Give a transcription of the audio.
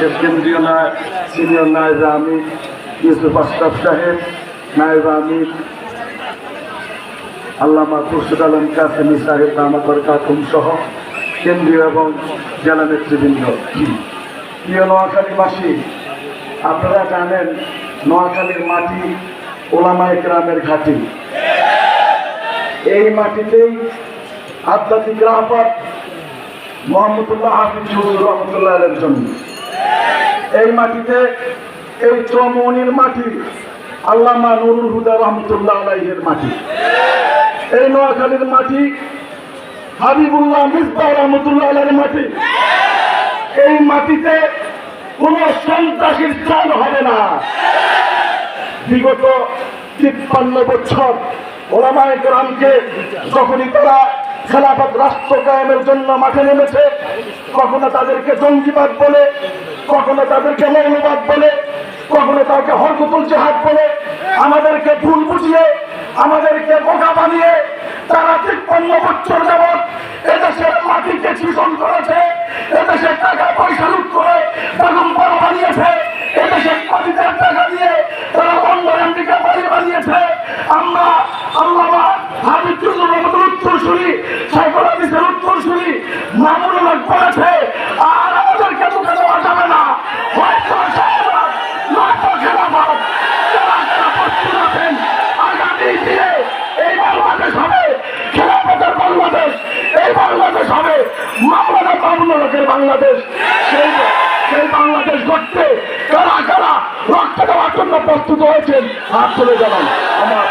বাংলাদেশের কেন্দ্রীয় সিনিয়র নায়েব আমির ইউসুফ আশরাফ সাহেব, নায়েব আমির আল্লামা খুরশিদ আলম কাসেমি সাহেব দামাত বরকাতুহুম সহ কেন্দ্রীয় এবং জেলা নেতৃবৃন্দ, প্রিয় নোয়াখালীবাসী, আপনারা জানেন নোয়াখালীর মাটি ওলামায়ে কেরামের ঘাঁটি। এই মাটিতেই আধ্যাত্মিক রাহবার মোহাম্মদুল্লাহ হাফিজ হুজুর রহমতুল্লাহ আলাইহির জন্য, এই মাটিতে এই চৌমনির মাটি আল্লামা নুরুল হুদা রহমতুল্লাহ আলাইহির মাটি, এই নোয়াখালীর মাটি হাবিবুল্লাহ মিসবাহ রহমতুল্লাহ আলাইহির মাটি। এই মাটিতে কোন সন্ত্রাসীর চাল হবে না। বিগত 53 বছর ওলামায়ে কেরামকে যখনই তারা খেলাফত রাষ্ট্র কায়েমের জন্য মাঠে নেমেছে, কখনো তাদেরকে জঙ্গিবাদ বলে, কখনো তাদেরকে মৌলবাদ বলে, কখনো তাকে হরকতুল জিহাদ বলে, আমাদেরকে ভুল বুঝিয়ে, আমাদেরকে বোকা বানিয়ে তারা 53 বছর যাবৎ এদেশের মাটিকে শোষণ করেছে, এদেশের টাকা পয়সা লুট করে বাগম্বর বানিয়েছে, এদেশের মাটিতে টাকা দিয়ে তারা বন্দর আমেরিকা বাড়ি বানিয়েছে। আমরা আল্লামা হাবিব হুজুর রহমতুল্লাহ উত্তরসূরি, শাইখুল হাদিসের উত্তরসূরি মামুনুল হক বলেছে, আর আমাদেরকে মুখে দেওয়া যাবে না। হয়তো খেলাফত প্রস্তুত আছেন, আগামী দিনে এই বাংলাদেশ হবে খেলাফতের বাংলাদেশ, এই বাংলাদেশ হবে মাওলানা মামুনুল হকের বাংলাদেশ। সেই বাংলাদেশ গড়তে কারা কারা রক্ত দেওয়ার জন্য প্রস্তুত হয়েছেন, হাত তুলে জানান। আমার